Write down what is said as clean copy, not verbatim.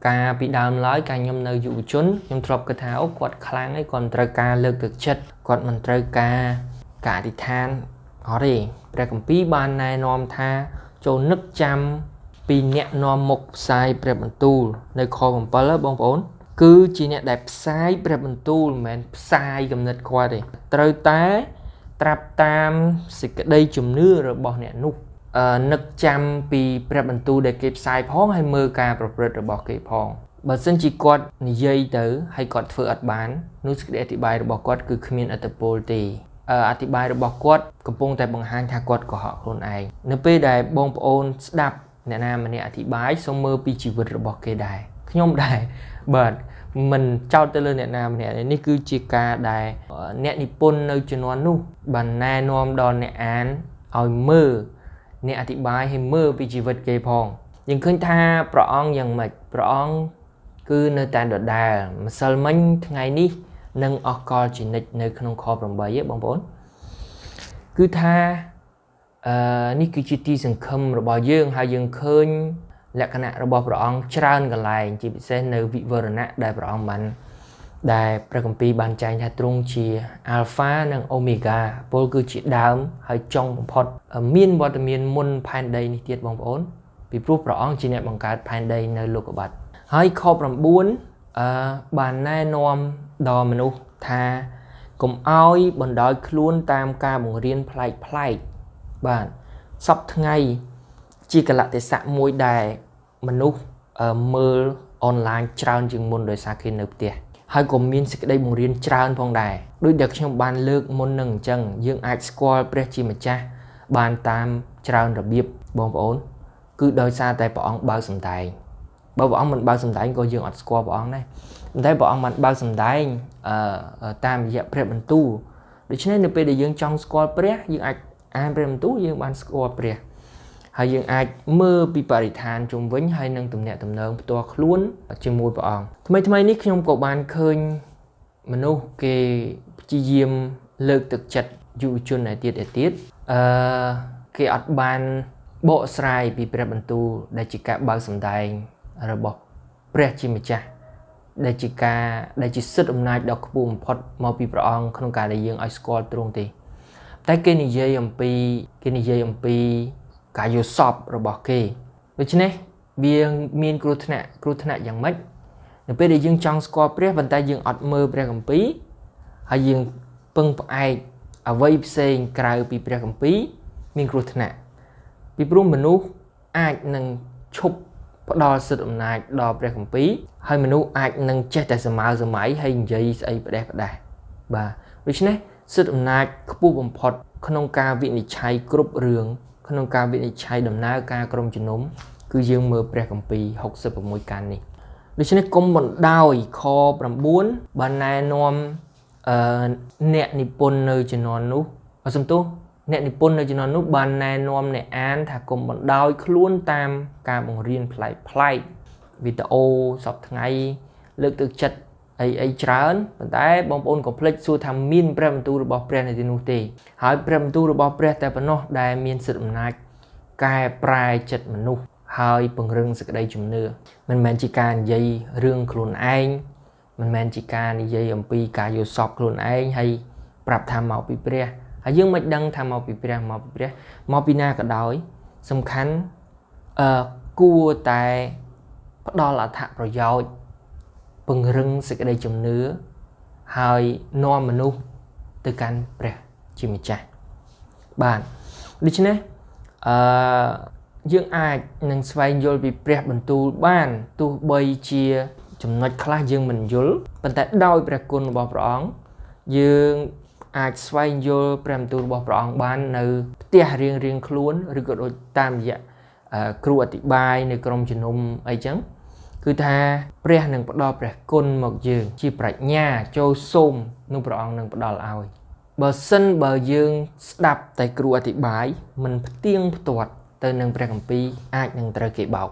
ការពីដើមឡើយការខ្ញុំនៅយុវជនខ្ញុំធ្លាប់គិតថាអូគាត់ខ្លាំងឯងគាត់ត្រូវការលើកទឹកចិត្តគាត់មិនត្រូវការការអធិដ្ឋានអត់ទេព្រះគម្ពីរបានណែនាំថាចូលនឹកចាំពីអ្នកនាំមុខផ្សាយព្រះបន្ទូលនៅខ7បងប្អូនគឺជាអ្នកដែលផ្សាយព្រះបន្ទូលមិនមែនផ្សាយគំនិតគាត់ទេត្រូវតែត្រាប់តាមសេចក្តីជំនឿរបស់អ្នកនោះនឹកចាំពីព្រះបន្ទូលដែលគេផ្សាយផងហើយមើលការប្រព្រឹត្តរបស់គេផងបើសិនជាគាត់និយាយទៅហើយគាត់ធ្វើអត់បាននោះសេចក្តីអធិប្បាយរបស់គាត់គឺគ្មានអត្ថប្រយោជន៍ទេអធិប្បាយរបស់គាត់កំពុងតែបង្ហាញថាគាត់កុហកខ្លួនឯងនៅពេលដែលបងប្អូនស្ដាប់អ្នកណាម្នាក់អធិប្បាយសូមមើលពីជីវិតរបស់គេដែរខ្ញុំដែរបាទមិនចោទទៅលើអ្នកណាម្នាក់នេះគឺជាការដែលអ្នកនិពន្ធនៅជំនាន់នោះបានណែនាំដល់អ្នកអានឲ្យមើលអ្នកអធិប្បាយឲ្យមើលពីជីវិតគេផងយើងឃើញថាព្រះអង្គយ៉ាងម៉េចព្រះអង្គគឺនៅតែដដែលម្សិលមិញថ្ងៃនេះនឹងអស់កលជានិច្ចនៅក្នុងខ8បងប្អូនគឺថានេះគឺជាទីសង្ឃឹមរបស់យើងហើយយើងឃើញលក្ខណៈរបស់ព្រះអង្គច្រើនកន្លែងជាពិសេសនៅវិវរណៈដែលព្រះអង្គបានដែលព្រះគម្ពីរបានចែងថាទ្រង់ជា Alpha និង Omega ពលគឺជាដើមហើយចុងបំផុតមានវត្តមានមុនផែនដីនេះទៀតបងប្អូនពីព្រោះព្រះអង្គជាអ្នកបង្កើតផែនដីនៅលោកុបាទហើយខ9បានណែនាំដល់មនុស្សថាកុំឲ្យបណ្ដោយខ្លួនតាមការបង្រៀនប្លែកបាទសពថ្ងៃជាកលៈទេសៈមួយដែលមនុស្សមើលអនឡាញច្រើនជាងមុនដោយសារគេនៅផ្ទះហើយក៏មានសេចក្តីបង្រៀនច្រើនផងដែរដូចដែលខ្ញុំបានលើកមុននឹងអញ្ចឹងយើងអាចស្គាល់ព្រះជាម្ចាស់បានតាមច្រើនរបៀបបងប្អូនគឺដោយសារតែព្រះអង្គបើកសម្ដែងបើព្រះអង្គមិនបើកសម្ដែងក៏យើងអត់ស្គាល់ព្រះអង្គដែរតែព្រះអង្គបានបើកសម្ដែងតាមរយៈព្រះបន្ទូលដូច្នេះនៅពេលដែលយើងចង់ស្គាល់ព្រះយើងអាចអានព្រះបន្ទូលយើងបានស្គាល់ព្រះហើយយើងអាចមើលពីបរិស្ថានជុំវិញហើយនឹងទំនាក់ទំនងផ្ទាល់ខ្លួនជាមួយព្រះអង្គថ្មីនេះខ្ញុំក៏បានឃើញមនុស្សគេព្យាយាមលើកទឹកចិត្តយុវជនឯទៀតគេអត់បានបកស្រាយពីព្រះបន្ទូលដែលជាការបើកសម្ដែងរបស់ព្រះជាម្ចាស់ដែលជាសិទ្ធិអំណាចដ៏ខ្ពស់បំផុតមកពីព្រះអង្គក្នុងការដែលយើងឲ្យស្គាល់ទ្រង់ទេតែគេនិយាយអំពីការយល់សប្តិរបស់គេដូច្នេះវាមានគ្រោះថ្នាក់យ៉ាងម៉េចនៅពេលដែលយើងចង់ស្គាល់ព្រះប៉ុន្តែយើងអត់មើលព្រះគម្ពីរហើយយើងពឹងផ្អែកអ្វីផ្សេងក្រៅពីព្រះគម្ពីរមានគ្រោះថ្នាក់ពីព្រោះមនុស្សអាចនឹងឈប់ផ្ដល់សិទ្ធិអំណាចដល់ព្រះគម្ពីរហើយមនុស្សអាចនឹងចេះតែសម័យហើយនិយាយស្អីផ្ដេសបាទដូច្នេះសិទ្ធិអំណាចខ្ពស់បំផុតក្នុងការវិនិច្ឆ័យគ្រប់រឿងក្នុងការវិនិច្ឆ័យដំណើរការក្រុមជំនុំគឺយើងមើលព្រះគម្ពីរ66កាលនេះដូច្នេះគុំបណ្ដោយខ9បានណែនាំអ្នកនិពន្ធនៅជំនាន់នោះអ្នកនិពន្ធនៅជំនាន់នោះបានណែនាំអ្នកអានថាគុំបណ្ដោយខ្លួនតាមការបង្រៀនប្លែកវីដេអូសពថ្ងៃលើកទឹកចិត្តអីច្រើនប៉ុន្តែបងប្អូនកុំភ្លេចសួរថាមានព្រះបន្ទូលរបស់ព្រះនៅទីនោះទេហើយព្រះបន្ទូលរបស់ព្រះតែប៉ុណ្ណោះដែលមានសិទ្ធិអំណាចកែប្រែចិត្តមនុស្សហើយពង្រឹងសេចក្តីជំនឿមិនមែនជាការនិយាយរឿងខ្លួនឯងមិនមែនជាការនិយាយអំពីការយល់សប្តិខ្លួនឯងហើយប្រាប់ថាមកពីព្រះហើយយើងមិនដឹងថាមកពីព្រះមកពីណាក៏ដោយសំខាន់គួរតែផ្ដល់អត្ថប្រយោជន៍ពង្រឹងសេចក្តីជំនឿហើយនាំមនុស្សទៅកាន់ព្រះជាម្ចាស់បាទដូច្នេះយើងអាចនឹងស្វែងយល់ពីព្រះបន្ទូលបានទោះបីជាចំណុចខ្លះយើងមិនយល់ប៉ុន្តែដោយព្រះគុណរបស់ព្រះអង្គយើងអាចស្វែងយល់ព្រះបន្ទូលរបស់ព្រះអង្គបាននៅផ្ទះរៀងខ្លួនឬក៏ដូចតាមរយៈគ្រូអធិប្បាយនៅក្រុមជំនុំអីចឹងគឺថាព្រះនឹងផ្ដល់ព្រះគុណមកយើងជាប្រាជ្ញាចូលសូមនឹងព្រះអង្គនឹងផ្ដល់ឲ្យបើសិនបើយើងស្ដាប់តែគ្រូអធិប្បាយមិនផ្ទៀងផ្ទាត់ទៅនឹងព្រះគម្ពីរអាចនឹងត្រូវគេបោក